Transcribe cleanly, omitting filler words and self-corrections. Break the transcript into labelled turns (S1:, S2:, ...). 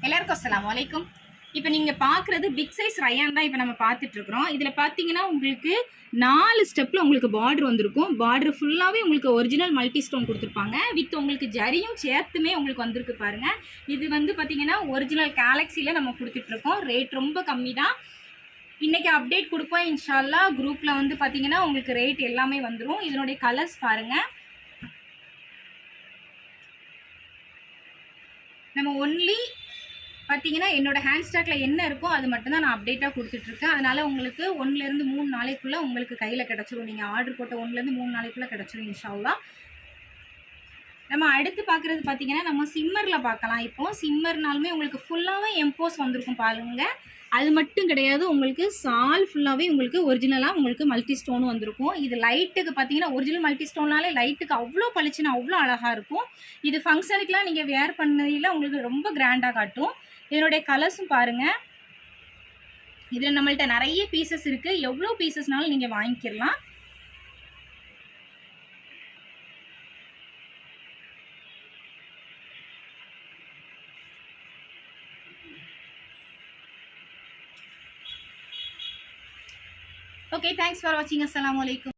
S1: எல்லாருக்கும் அஸ்ஸலாமு அலைக்கும். இப்போ நீங்கள் பார்க்குறது பிக் சைஸ் ரயான் தான் இப்போ நம்ம பார்த்துட்ருக்குறோம். இதில் பார்த்தீங்கன்னா உங்களுக்கு 4 ஸ்டெப்பில் உங்களுக்கு பார்டர் வந்திருக்கும். பார்டர் ஃபுல்லாகவே உங்களுக்கு ஒரிஜினல் மல்டி ஸ்டோன் கொடுத்துருப்பாங்க. வித் உங்களுக்கு ஜரியும் சேர்த்துமே உங்களுக்கு வந்திருக்கு பாருங்கள். இது வந்து பார்த்தீங்கன்னா ஒரிஜினல் கேலக்ஸியில் நம்ம கொடுத்துட்ருக்கோம். ரேட் ரொம்ப கம்மி தான். இன்றைக்கி அப்டேட் கொடுப்போம் இன்ஷா அல்லாஹ். குரூப்பில் வந்து பார்த்தீங்கன்னா உங்களுக்கு ரேட் எல்லாமே வந்துடும். இதனுடைய கலர்ஸ் பாருங்கள். நம்ம ஒன்லி பார்த்தீங்கன்னா என்னோட ஹேண்ட் ஸ்டாக்கில் என்ன இருக்கோ அது மட்டும்தான் நான் அப்டேட்டாக கொடுத்துட்ருக்கேன். அதனால் உங்களுக்கு 1லேருந்து 3 நாளைக்குள்ளே உங்களுக்கு கையில் கிடச்சிரும். நீங்கள் ஆர்டர் போட்ட 1லேருந்து 3 நாளைக்குள்ளே கிடச்சிரும் இன்ஷா அல்லாஹ். நம்ம அடுத்து பார்க்குறது பார்த்தீங்கன்னா நம்ம சிம்மரில் பார்க்கலாம். இப்போது சிம்மர்னாலுமே உங்களுக்கு ஃபுல்லாகவே எம்போஸ் வந்திருக்கும் பாருங்கள். அது மட்டும் கிடையாது, உங்களுக்கு சால் ஃபுல்லாகவே உங்களுக்கு ஒரிஜினலாக உங்களுக்கு மல்டி ஸ்டோனும் வந்திருக்கும். இது லைட்டுக்கு பார்த்தீங்கன்னா ஒரிஜினல் மல்டி ஸ்டோன்னாலே லைட்டுக்கு அவ்வளோ பளிச்சுன்னு அவ்வளோ அழகாக இருக்கும். இது ஃபங்க்ஷனுக்குலாம் நீங்கள் வேர் பண்ணதில் உங்களுக்கு ரொம்ப கிராண்டாக காட்டும். இதனுடைய கலர்ஸும் பாருங்கள். இதில் நம்மள்ட்ட நிறைய பீசஸ் இருக்குது. எவ்வளோ பீசஸ்னாலும் நீங்கள் வாங்கிக்கிடலாம். Okay, thanks for watching. Assalamu alaikum.